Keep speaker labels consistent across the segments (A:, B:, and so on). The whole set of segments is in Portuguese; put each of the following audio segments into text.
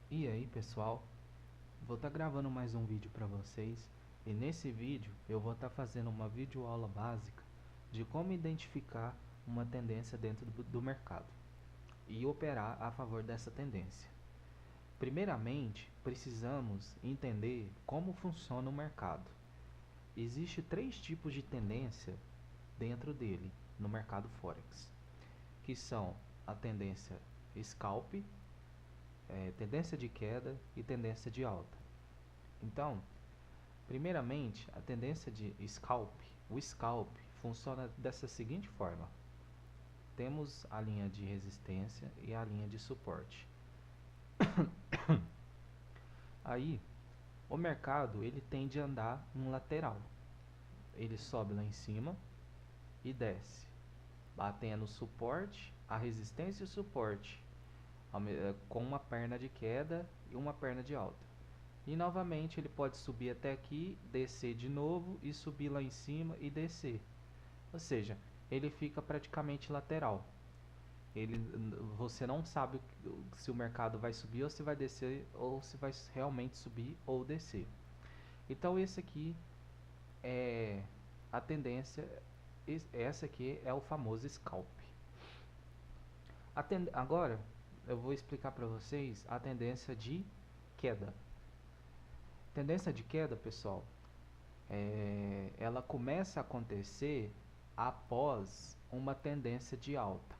A: E aí pessoal, vou estar gravando mais um vídeo para vocês e nesse vídeo eu vou estar fazendo uma videoaula básica de como identificar uma tendência dentro do mercado e operar a favor dessa tendência. Primeiramente, precisamos entender como funciona o mercado. Existem três tipos de tendência dentro dele, no mercado Forex, que são a tendência scalp, tendência de queda e tendência de alta. Então, primeiramente, a tendência de scalp, o scalp funciona dessa seguinte forma: temos a linha de resistência e a linha de suporte. Aí, o mercado ele tende a andar em lateral. Ele sobe lá em cima e desce, batendo o suporte, a resistência e o suporte, com uma perna de queda e uma perna de alta. E novamente ele pode subir até aqui, descer de novo e subir lá em cima e descer. Ou seja, ele fica praticamente lateral. Você não sabe se o mercado vai subir ou se vai descer, ou se vai realmente subir ou descer. Então esse aqui é a tendência, essa aqui é o famoso scalp. Agora eu vou explicar para vocês a tendência de queda. Tendência de queda, pessoal, ela começa a acontecer após uma tendência de alta.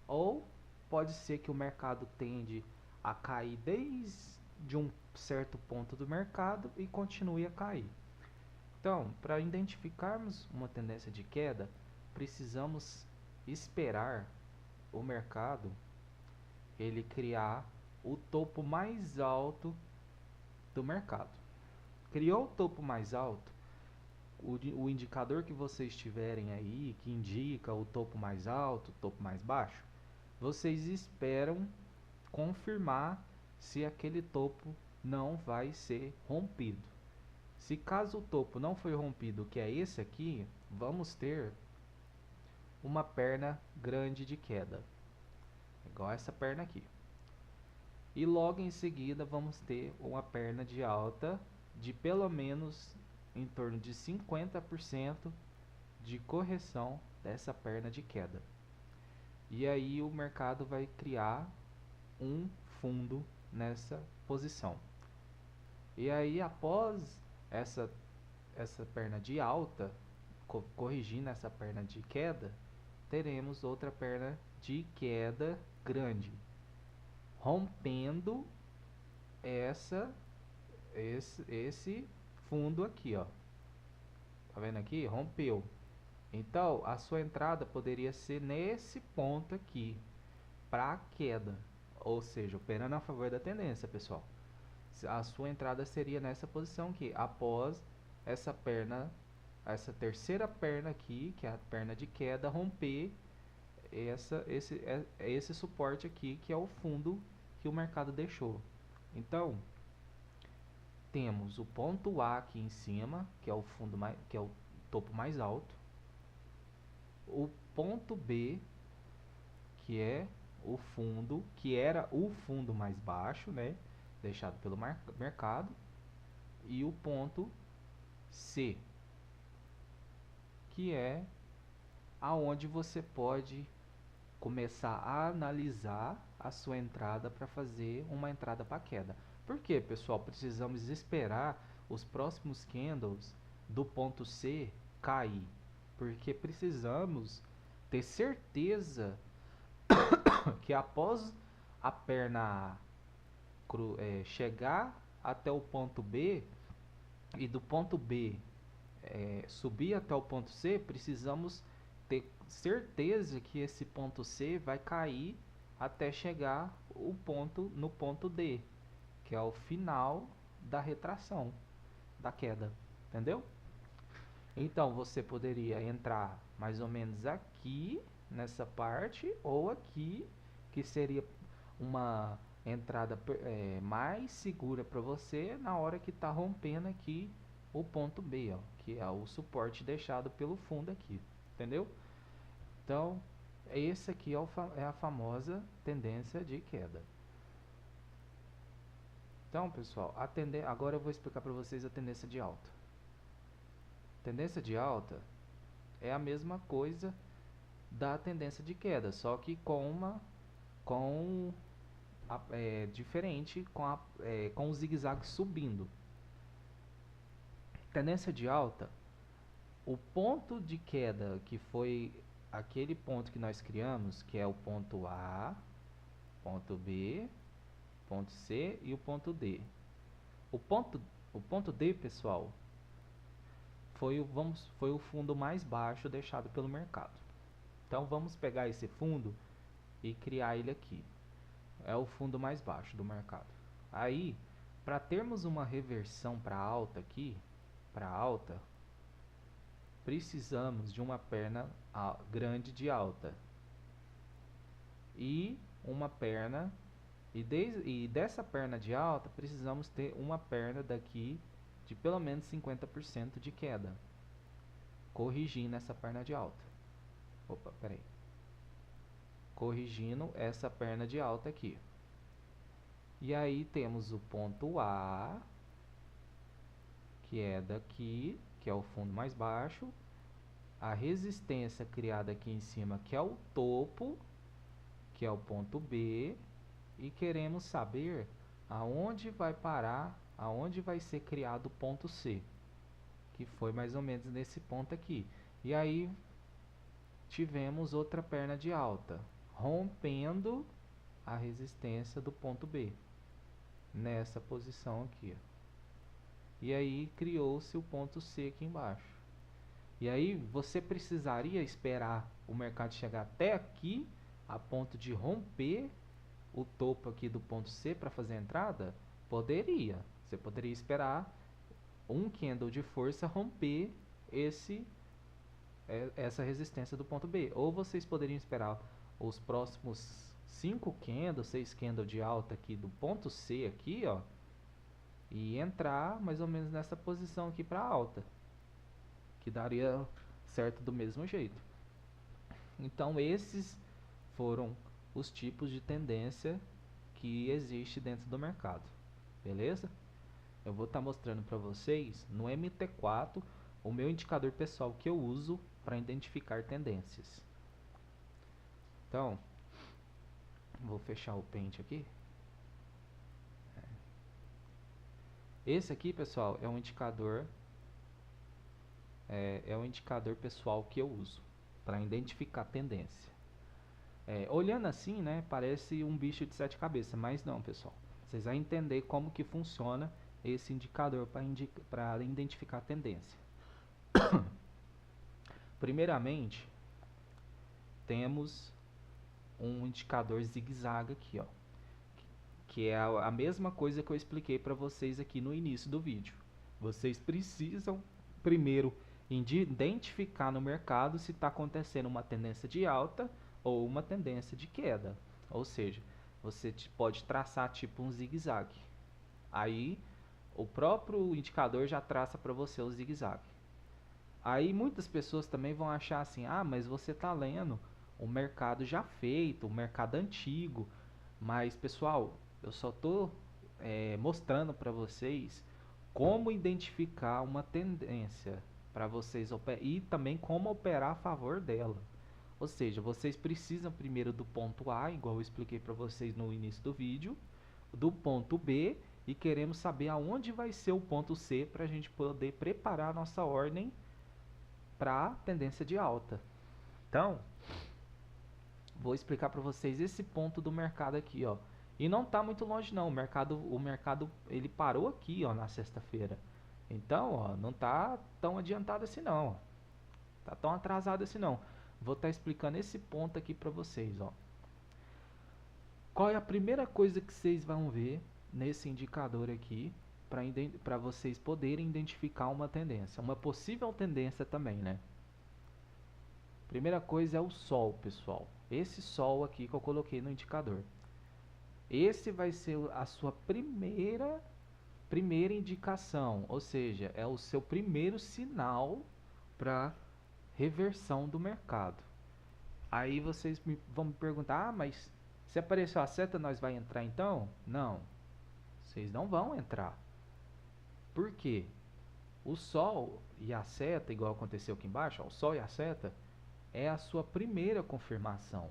A: Ou pode ser que o mercado tende a cair desde um certo ponto do mercado e continue a cair. Então, para identificarmos uma tendência de queda, precisamos esperar o mercado ele criar o topo mais alto do mercado. Criou o topo mais alto, o indicador que vocês tiverem aí, que indica o topo mais alto, o topo mais baixo, vocês esperam confirmar se aquele topo não vai ser rompido. Se caso o topo não foi rompido, que é esse aqui, vamos ter uma perna grande de queda, igual essa perna aqui. E logo em seguida vamos ter uma perna de alta de pelo menos em torno de 50% de correção dessa perna de queda. E aí o mercado vai criar um fundo nessa posição. E aí após essa essa perna de alta, corrigindo essa perna de queda, teremos outra perna de queda grande, rompendo essa esse fundo aqui, ó. Tá vendo aqui? Rompeu. Então, a sua entrada poderia ser nesse ponto aqui, para queda, ou seja, operando a favor da tendência, pessoal. A sua entrada seria nessa posição aqui, após essa perna, essa terceira perna aqui, que é a perna de queda, romper esse suporte aqui, que é o fundo que o mercado deixou. Então, temos o ponto A aqui em cima, que é o fundo mais, que é o topo mais alto, o ponto B, que é o fundo, que era o fundo mais baixo, né, deixado pelo mercado, e o ponto C, que é aonde você pode começar a analisar a sua entrada para fazer uma entrada para queda. Por quê, pessoal? Precisamos esperar os próximos candles do ponto C cair, porque precisamos ter certeza que após a perna chegar até o ponto B e do ponto B subir até o ponto C, precisamos ter certeza que esse ponto C vai cair até chegar no ponto D, que é o final da retração, da queda, entendeu? Então você poderia entrar mais ou menos aqui nessa parte ou aqui, que seria uma entrada mais segura para você na hora que está rompendo aqui o ponto B, ó, que é o suporte deixado pelo fundo aqui, entendeu? Então, esse aqui é a famosa tendência de queda. Então, pessoal, agora eu vou explicar para vocês a tendência de alta. Tendência de alta é a mesma coisa da tendência de queda, só que diferente com o zigue-zague subindo. Tendência de alta, o ponto de queda que foi aquele ponto que nós criamos, que é o ponto A, ponto B, ponto C e o ponto D. O ponto D, pessoal, foi o fundo mais baixo deixado pelo mercado. Então vamos pegar esse fundo e criar ele aqui. É o fundo mais baixo do mercado. Aí, para termos uma reversão para alta aqui, para alta, precisamos de uma perna grande de alta e uma perna e dessa perna de alta precisamos ter uma perna daqui de pelo menos 50% de queda, corrigindo essa perna de alta. Opa, peraí. Corrigindo essa perna de alta aqui. E aí temos o ponto A, que é daqui, que é o fundo mais baixo, a resistência criada aqui em cima, que é o topo, que é o ponto B, e queremos saber aonde vai parar, aonde vai ser criado o ponto C, que foi mais ou menos nesse ponto aqui. E aí tivemos outra perna de alta, rompendo a resistência do ponto B, nessa posição aqui. E aí criou-se o ponto C aqui embaixo. E aí você precisaria esperar o mercado chegar até aqui, a ponto de romper o topo aqui do ponto C para fazer a entrada? Poderia. Você poderia esperar um candle de força romper essa resistência do ponto B. Ou vocês poderiam esperar os próximos 5 candles, 6 candles de alta aqui do ponto C aqui, ó, e entrar mais ou menos nessa posição aqui para alta, que daria certo do mesmo jeito. Então esses foram os tipos de tendência que existe dentro do mercado, beleza? Eu vou estar mostrando para vocês no MT4 o meu indicador pessoal que eu uso para identificar tendências. Então, vou fechar o pente aqui. Esse aqui, pessoal, é um indicador pessoal que eu uso para identificar tendência. Olhando assim, né, parece um bicho de 7 cabeças, mas não, pessoal. Vocês vão entender como que funciona esse indicador para identificar tendência. Primeiramente, temos um indicador zigue-zague aqui, ó, que é a mesma coisa que eu expliquei para vocês aqui no início do vídeo. Vocês precisam primeiro identificar no mercado se está acontecendo uma tendência de alta ou uma tendência de queda. Ou seja, você pode traçar tipo um zigue-zague. Aí o próprio indicador já traça para você o zigue-zague. Aí muitas pessoas também vão achar assim, ah, mas você está lendo o mercado já feito, o mercado antigo. Mas pessoal, eu só estou mostrando para vocês como identificar uma tendência para vocês e também como operar a favor dela. Ou seja, vocês precisam primeiro do ponto A, igual eu expliquei para vocês no início do vídeo, do ponto B, e queremos saber aonde vai ser o ponto C para a gente poder preparar a nossa ordem para a tendência de alta. Então, vou explicar para vocês esse ponto do mercado aqui, ó. E não está muito longe não, o mercado ele parou aqui, ó, na sexta-feira. Então, ó, não está tão adiantado assim não, ó. Tá tão atrasado assim não. Vou estar explicando esse ponto aqui para vocês, ó. Qual é a primeira coisa que vocês vão ver nesse indicador aqui para vocês poderem identificar uma tendência, uma possível tendência também, né? Primeira coisa é o sol, pessoal. Esse sol aqui que eu coloquei no indicador. Esse vai ser a sua primeira indicação, ou seja, é o seu primeiro sinal para reversão do mercado. Aí vocês vão me perguntar, ah, mas se apareceu a seta, nós vai entrar então? Não. Vocês não vão entrar. Por quê? O Sol e a seta, igual aconteceu aqui embaixo, ó, o Sol e a seta é a sua primeira confirmação.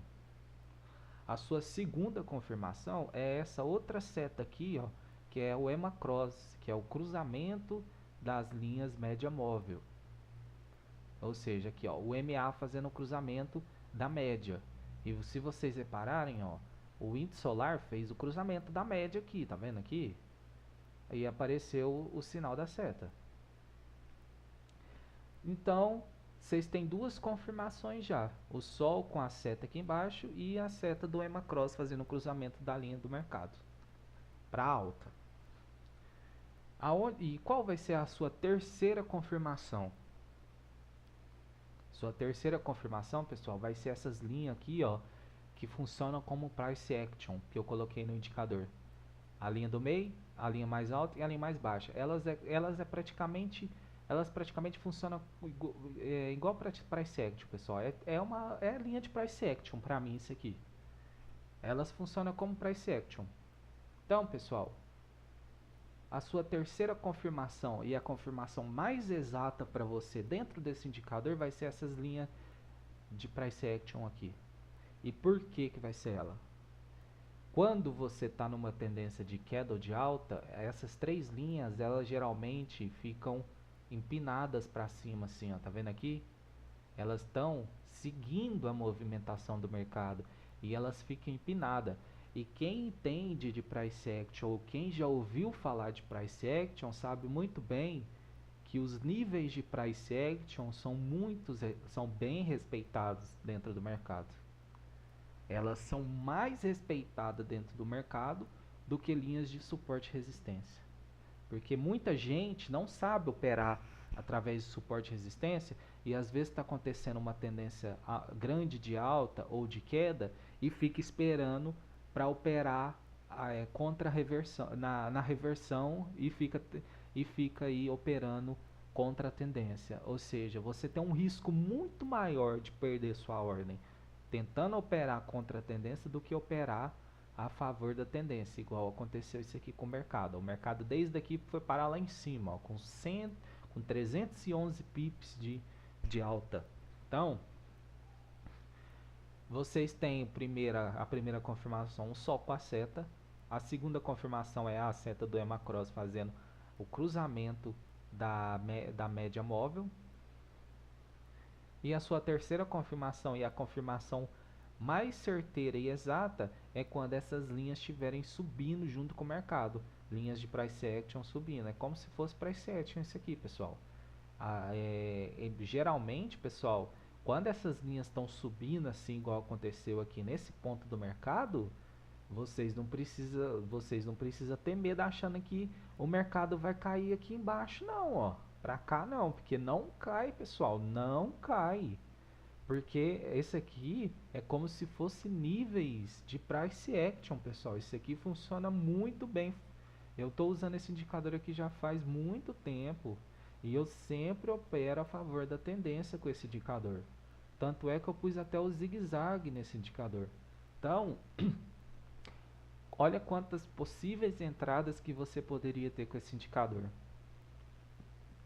A: A sua segunda confirmação é essa outra seta aqui, ó, que é o EMA Cross, que é o cruzamento das linhas média móvel. Ou seja, aqui, ó, o MA fazendo o cruzamento da média. E se vocês repararem, ó, o índice solar fez o cruzamento da média aqui, tá vendo aqui? Aí apareceu o sinal da seta. Então, vocês têm duas confirmações já. O Sol com a seta aqui embaixo e a seta do EMA Cross fazendo o cruzamento da linha do mercado para alta. E qual vai ser a sua terceira confirmação? Sua terceira confirmação, pessoal, vai ser essas linhas aqui, ó, que funcionam como price action, que eu coloquei no indicador. A linha do meio, a linha mais alta e a linha mais baixa. Elas praticamente funcionam igual price action, pessoal. É linha de price action para mim isso aqui. Elas funcionam como price action. Então, pessoal, a sua terceira confirmação e a confirmação mais exata para você dentro desse indicador vai ser essas linhas de price action aqui. E por que vai ser ela? Quando você está numa tendência de queda ou de alta, essas três linhas, elas geralmente ficam empinadas para cima assim, ó, tá vendo aqui? Elas estão seguindo a movimentação do mercado e elas ficam empinadas. E quem entende de price action ou quem já ouviu falar de price action sabe muito bem que os níveis de price action são bem respeitados dentro do mercado. Elas são mais respeitadas dentro do mercado do que linhas de suporte e resistência. Porque muita gente não sabe operar através de suporte e resistência e às vezes está acontecendo uma tendência grande de alta ou de queda e fica esperando para operar contra a reversão, na reversão e fica aí operando contra a tendência. Ou seja, você tem um risco muito maior de perder sua ordem tentando operar contra a tendência do que operar a favor da tendência, igual aconteceu isso aqui com o mercado. O mercado desde aqui foi parar lá em cima, ó, com 311 pips de alta. Então, vocês têm a primeira confirmação, o Sol com a seta. A segunda confirmação é a seta do EMA Cross fazendo o cruzamento da média móvel. E a sua terceira confirmação e a confirmação mais certeira e exata é quando essas linhas estiverem subindo junto com o mercado. Linhas de price action subindo. É como se fosse price action isso aqui, pessoal. Geralmente, pessoal, quando essas linhas estão subindo assim, igual aconteceu aqui nesse ponto do mercado, vocês não precisam ter medo achando que o mercado vai cair aqui embaixo, não, ó. Pra cá não, porque não cai, pessoal, não cai. Porque esse aqui é como se fosse níveis de price action, pessoal. Isso aqui funciona muito bem. Eu estou usando esse indicador aqui já faz muito tempo. E eu sempre opero a favor da tendência com esse indicador. Tanto é que eu pus até o zigue-zague nesse indicador. Então, olha quantas possíveis entradas que você poderia ter com esse indicador.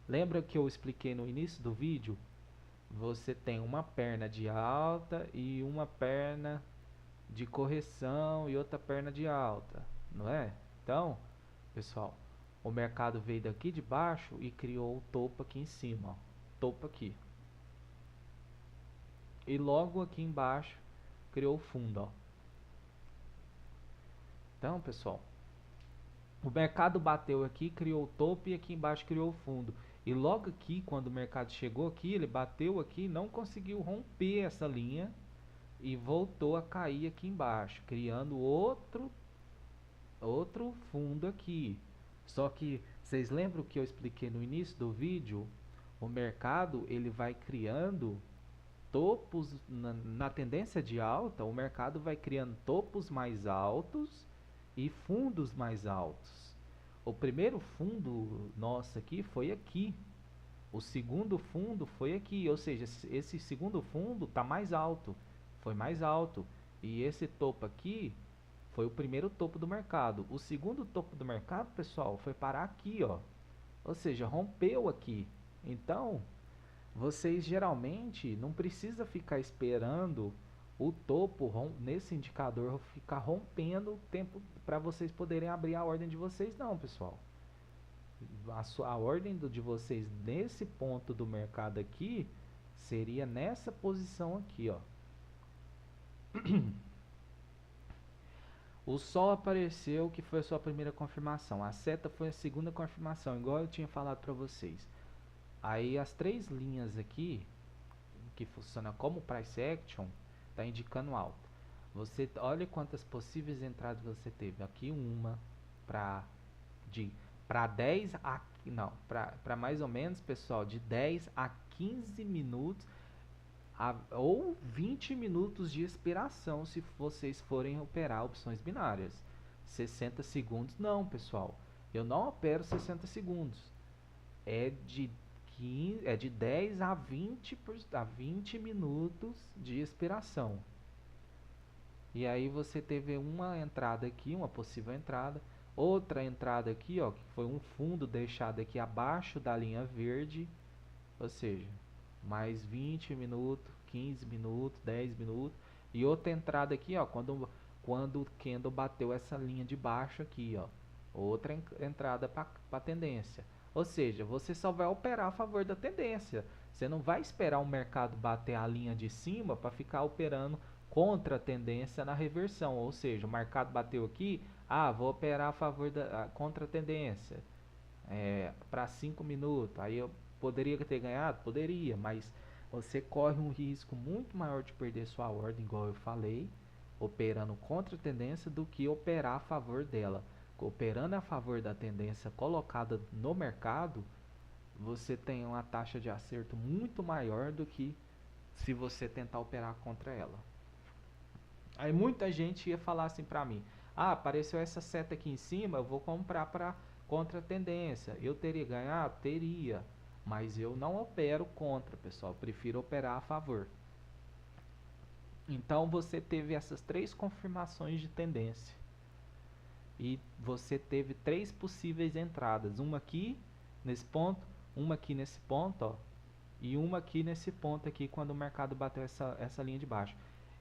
A: Lembra que eu expliquei no início do vídeo? Você tem uma perna de alta e uma perna de correção e outra perna de alta, não é? Então, pessoal, o mercado veio daqui de baixo e criou o topo aqui em cima, ó, topo aqui. E logo aqui embaixo criou o fundo, ó. Então, pessoal, o mercado bateu aqui, criou o topo e aqui embaixo criou o fundo. E logo aqui, quando o mercado chegou aqui, ele bateu aqui, não conseguiu romper essa linha e voltou a cair aqui embaixo, criando outro fundo aqui. Só que vocês lembram que eu expliquei no início do vídeo? O mercado ele vai criando topos na tendência de alta, o mercado vai criando topos mais altos e fundos mais altos. O primeiro fundo nosso aqui foi aqui. O segundo fundo foi aqui, ou seja, esse segundo fundo está mais alto, foi mais alto. E esse topo aqui foi o primeiro topo do mercado. O segundo topo do mercado, pessoal, foi parar aqui, ó. Ou seja, rompeu aqui. Então, vocês geralmente não precisa ficar esperando o topo nesse indicador ficar rompendo o tempo para vocês poderem abrir a ordem de vocês, não, pessoal. A ordem de vocês nesse ponto do mercado aqui seria nessa posição aqui, ó. O sol apareceu, que foi a sua primeira confirmação. A seta foi a segunda confirmação, igual eu tinha falado para vocês. Aí as três linhas aqui, que funciona como price action, está indicando alta. Você olha quantas possíveis entradas você teve. Aqui uma para 10 a não, para mais ou menos, pessoal, de 10 a 15 minutos ou 20 minutos de expiração se vocês forem operar opções binárias. 60 segundos não, pessoal. Eu não opero 60 segundos. É de 10 a 20 minutos de expiração. E aí você teve uma entrada aqui, uma possível entrada, outra entrada aqui, ó, que foi um fundo deixado aqui abaixo da linha verde, ou seja, mais 20 minutos, 15 minutos, 10 minutos, e outra entrada aqui, ó, quando o candle bateu essa linha de baixo aqui, ó, outra entrada para tendência. Ou seja, você só vai operar a favor da tendência. Você não vai esperar o mercado bater a linha de cima para ficar operando contra a tendência na reversão. Ou seja, o mercado bateu aqui, vou operar a favor contra a tendência para 5 minutos. Aí eu poderia ter ganhado? Poderia, mas você corre um risco muito maior de perder sua ordem, igual eu falei, operando contra a tendência do que operar a favor dela. Operando a favor da tendência colocada no mercado, você tem uma taxa de acerto muito maior do que se você tentar operar contra ela. Aí muita gente ia falar assim pra mim: apareceu essa seta aqui em cima, eu vou comprar para contra a tendência. Eu teria ganhado? Teria, mas eu não opero contra, pessoal. Eu prefiro operar a favor. Então você teve essas três confirmações de tendência e você teve três possíveis entradas, uma aqui nesse ponto, uma aqui nesse ponto, ó, e uma aqui nesse ponto aqui quando o mercado bateu essa linha de baixo.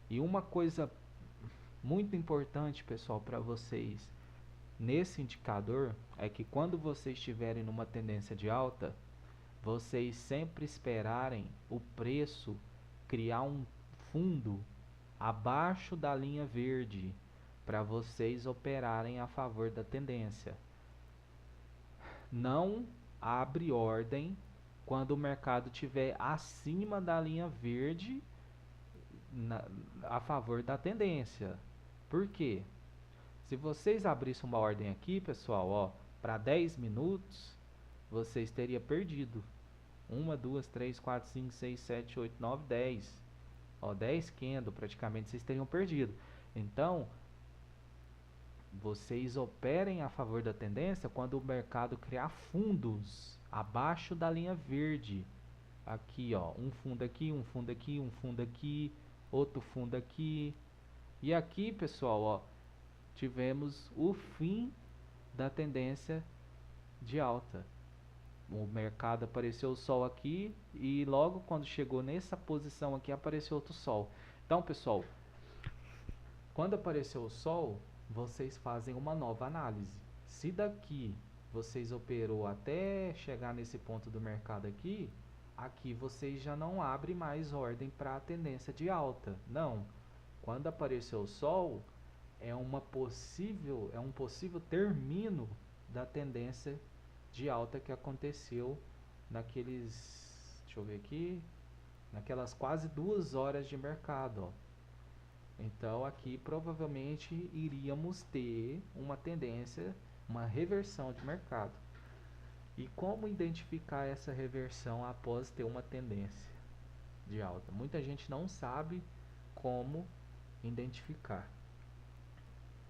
A: E uma coisa muito importante, pessoal, para vocês nesse indicador é que quando vocês estiverem numa tendência de alta, vocês sempre esperarem o preço criar um fundo abaixo da linha verde para vocês operarem a favor da tendência. Não abre ordem quando o mercado estiver acima da linha verde a favor da tendência. Por quê? Se vocês abrissem uma ordem aqui, pessoal, ó, para 10 minutos, vocês teriam perdido. 1, 2, 3, 4, 5, 6, 7, 8, 9, 10. Ó, 10 candle praticamente vocês teriam perdido. Então, vocês operem a favor da tendência quando o mercado criar fundos abaixo da linha verde. Aqui, ó, um fundo aqui, um fundo aqui, um fundo aqui, outro fundo aqui. E aqui, pessoal, ó, tivemos o fim da tendência de alta. O mercado apareceu o sol aqui e logo quando chegou nessa posição aqui apareceu outro sol. Então, pessoal, quando apareceu o sol, vocês fazem uma nova análise. Se daqui vocês operou até chegar nesse ponto do mercado aqui, aqui vocês já não abrem mais ordem para a tendência de alta. Não. Quando apareceu o sol, é um possível término da tendência de alta que aconteceu deixa eu ver aqui, naquelas quase 2 horas de mercado, ó. Então aqui provavelmente iríamos ter uma tendência, uma reversão de mercado. E como identificar essa reversão após ter uma tendência de alta? Muita gente não sabe como identificar.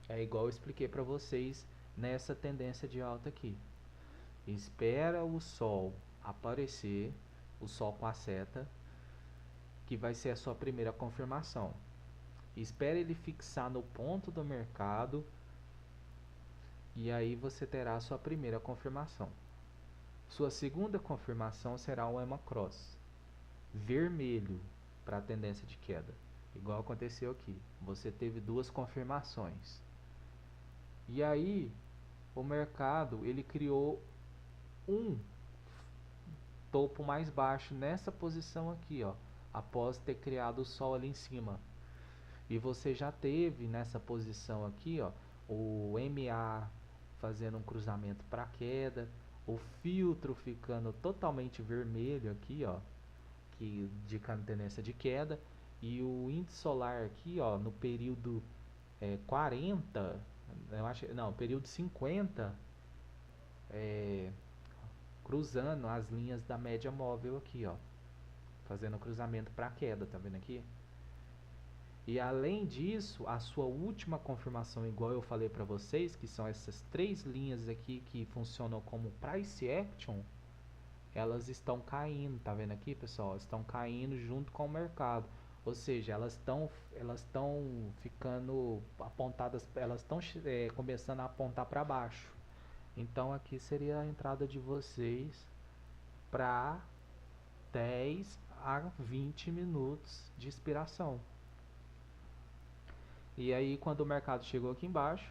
A: É igual eu expliquei para vocês nessa tendência de alta aqui. Espera o sol aparecer, o sol com a seta, que vai ser a sua primeira confirmação. Espere ele fixar no ponto do mercado e aí você terá a sua primeira confirmação. Sua segunda confirmação será o EMA Cross vermelho para a tendência de queda, igual aconteceu aqui. Você teve duas confirmações. E aí o mercado ele criou um topo mais baixo nessa posição aqui, ó, após ter criado o sol ali em cima. E você já teve nessa posição aqui, ó, o MA fazendo um cruzamento para queda, o filtro ficando totalmente vermelho aqui, ó, que indicando tendência de queda, e o índice solar aqui, ó, no período 40, eu acho, não, período 50, cruzando as linhas da média móvel aqui, ó, fazendo cruzamento para queda, tá vendo aqui? E além disso, a sua última confirmação, igual eu falei para vocês, que são essas três linhas aqui que funcionam como price action, elas estão caindo, tá vendo aqui, pessoal? Estão caindo junto com o mercado. Ou seja, elas estão ficando apontadas, elas estão começando a apontar para baixo. Então aqui seria a entrada de vocês para 10 a 20 minutos de expiração. E aí quando o mercado chegou aqui embaixo,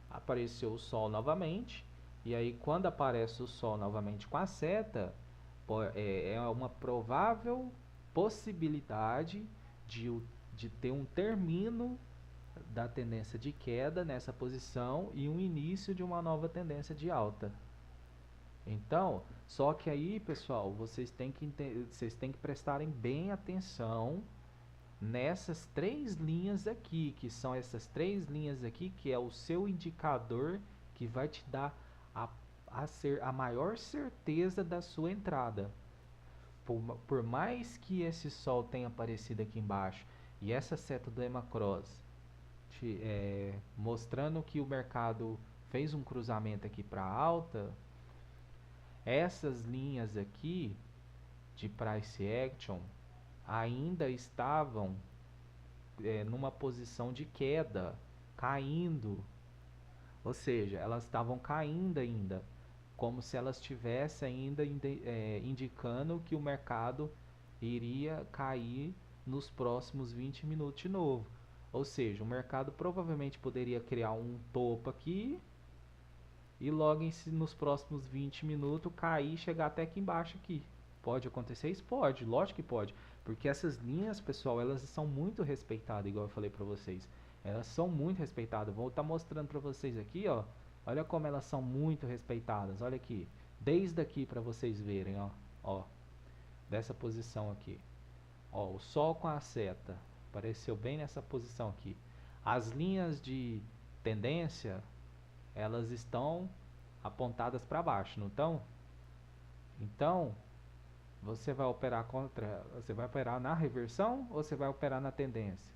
A: apareceu o sol novamente. E aí quando aparece o sol novamente com a seta, é uma provável possibilidade de ter um término da tendência de queda nessa posição e um início de uma nova tendência de alta. Então, só que aí, pessoal, vocês têm que prestarem bem atenção nessas três linhas aqui, que são essas três linhas aqui, que é o seu indicador que vai te dar a maior certeza da sua entrada. Por mais que esse sol tenha aparecido aqui embaixo e essa seta do EMA Cross mostrando que o mercado fez um cruzamento aqui para alta, essas linhas aqui de price action ainda estavam numa posição de queda, caindo, ou seja, elas estavam caindo ainda, como se elas estivessem ainda indicando que o mercado iria cair nos próximos 20 minutos de novo. Ou seja, o mercado provavelmente poderia criar um topo aqui e logo nos próximos 20 minutos cair e chegar até aqui embaixo aqui. Pode acontecer isso? Pode, lógico que pode. Porque essas linhas, pessoal, elas são muito respeitadas, igual eu falei pra vocês. Elas são muito respeitadas. Vou estar mostrando pra vocês aqui, ó. Olha como elas são muito respeitadas. Olha aqui. Desde aqui pra vocês verem, ó. Ó. Dessa posição aqui. Ó, o sol com a seta. Apareceu bem nessa posição aqui. As linhas de tendência, elas estão apontadas para baixo, não estão? Então, você vai operar na reversão ou você vai operar na tendência?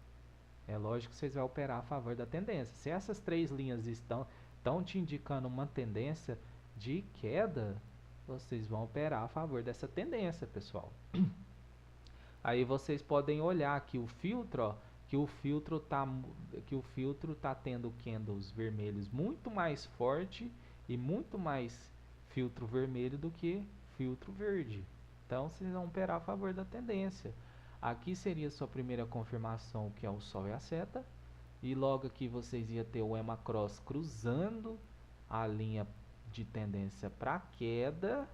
A: É lógico que vocês vão operar a favor da tendência. Se essas três linhas estão te indicando uma tendência de queda, vocês vão operar a favor dessa tendência, pessoal. Aí vocês podem olhar aqui o filtro, ó, que o filtro tá tendo candles vermelhos muito mais forte e muito mais filtro vermelho do que filtro verde. Então vocês vão operar a favor da tendência. Aqui seria a sua primeira confirmação, que é o sol e a seta, e logo aqui vocês iam ter o EMA Cross cruzando a linha de tendência para queda.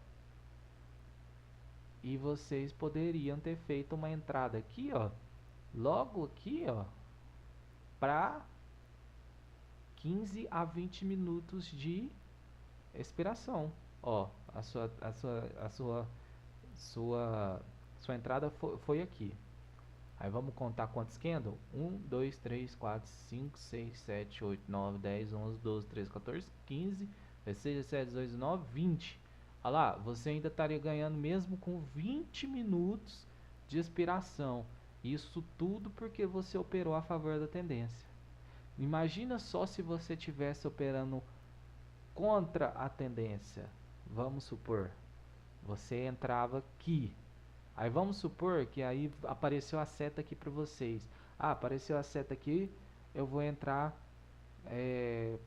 A: E vocês poderiam ter feito uma entrada aqui, ó, logo aqui, ó, para 15 a 20 minutos de expiração. Ó, sua entrada foi aqui. Aí vamos contar quantos candles? 1, 2, 3, 4, 5, 6, 7, 8, 9, 10, 11, 12, 13, 14, 15, 16, 17, 18, 19, 20. Olha lá, você ainda estaria ganhando mesmo com 20 minutos de expiração. Isso tudo porque você operou a favor da tendência. Imagina só se você estivesse operando contra a tendência. Vamos supor, você entrava aqui. Aí vamos supor que aí apareceu a seta aqui para vocês. Ah, apareceu a seta aqui, eu vou entrar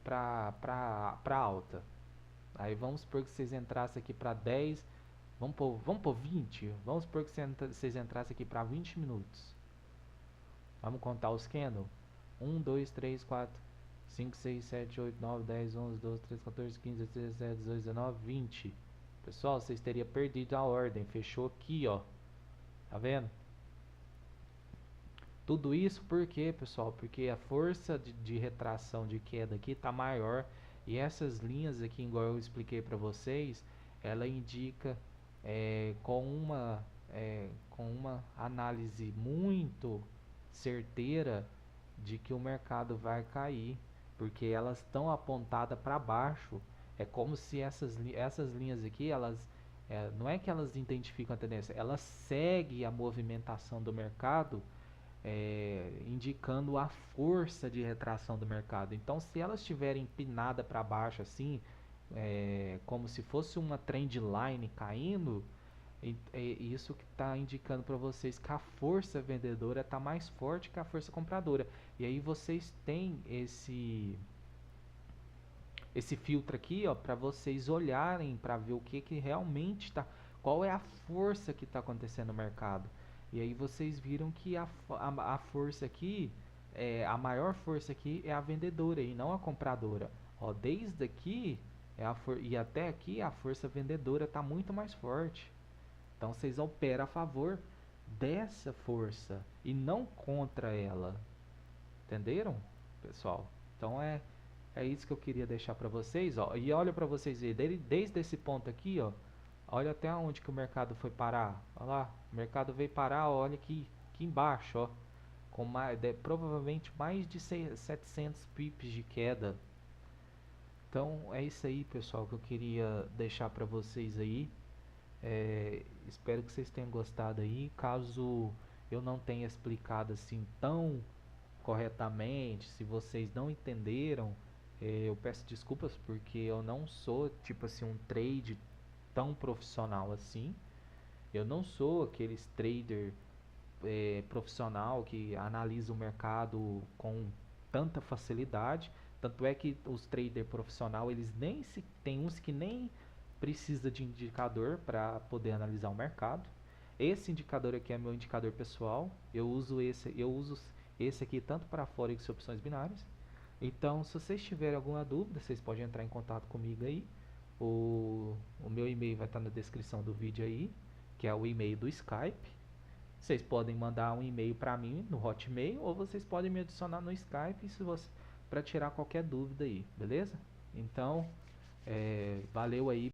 A: pra alta. Aí vamos supor que vocês entrassem aqui para 10, vamos pôr 20. Vamos supor que vocês entrassem aqui para 20 minutos. Vamos contar os candles. 1, 2, 3, 4, 5, 6, 7, 8, 9, 10, 11, 12, 13, 14, 15, 16, 17, 18, 19, 20. Pessoal, vocês teriam perdido a ordem. Fechou aqui, ó. Tá vendo? Tudo isso por quê, pessoal? Porque a força de retração de queda aqui tá maior. E essas linhas aqui, igual eu expliquei para vocês, ela indica com uma análise muito certeira de que o mercado vai cair, porque elas estão apontadas para baixo. É como se essas linhas aqui, não é que elas identificam a tendência, elas seguem a movimentação do mercado, indicando a força de retração do mercado. Então, se elas estiverem empinada para baixo assim, como se fosse uma trend line caindo, isso que está indicando para vocês que a força vendedora está mais forte que a força compradora. E aí vocês têm esse filtro aqui, ó, para vocês olharem para ver o que realmente está, qual é a força que está acontecendo no mercado. E aí vocês viram que a força aqui, a maior força aqui é a vendedora e não a compradora. Ó, desde aqui e até aqui a força vendedora está muito mais forte. Então vocês operam a favor dessa força e não contra ela. Entenderam, pessoal? Então é isso que eu queria deixar para vocês, ó. E olha para vocês verem, desde esse ponto aqui, ó. Olha até onde que o mercado foi parar. Olha lá, o mercado veio parar, olha aqui embaixo, ó. Com provavelmente mais de 700 pips de queda. Então é isso aí, pessoal, que eu queria deixar para vocês aí. Espero que vocês tenham gostado aí. Caso eu não tenha explicado assim tão corretamente, se vocês não entenderam, eu peço desculpas porque eu não sou tipo assim um trade tão profissional assim. Eu não sou aqueles trader profissional que analisa o mercado com tanta facilidade. Tanto é que os traders profissional, eles nem se tem uns que nem precisa de indicador para poder analisar o mercado. Esse indicador aqui é meu indicador pessoal. Eu uso esse aqui tanto para Forex e opções binárias. Então, se vocês tiverem alguma dúvida, vocês podem entrar em contato comigo aí. O meu e-mail vai estar na descrição do vídeo aí, que é o e-mail do Skype. Vocês podem mandar um e-mail para mim no Hotmail ou vocês podem me adicionar no Skype para tirar qualquer dúvida aí, beleza? Então, valeu aí.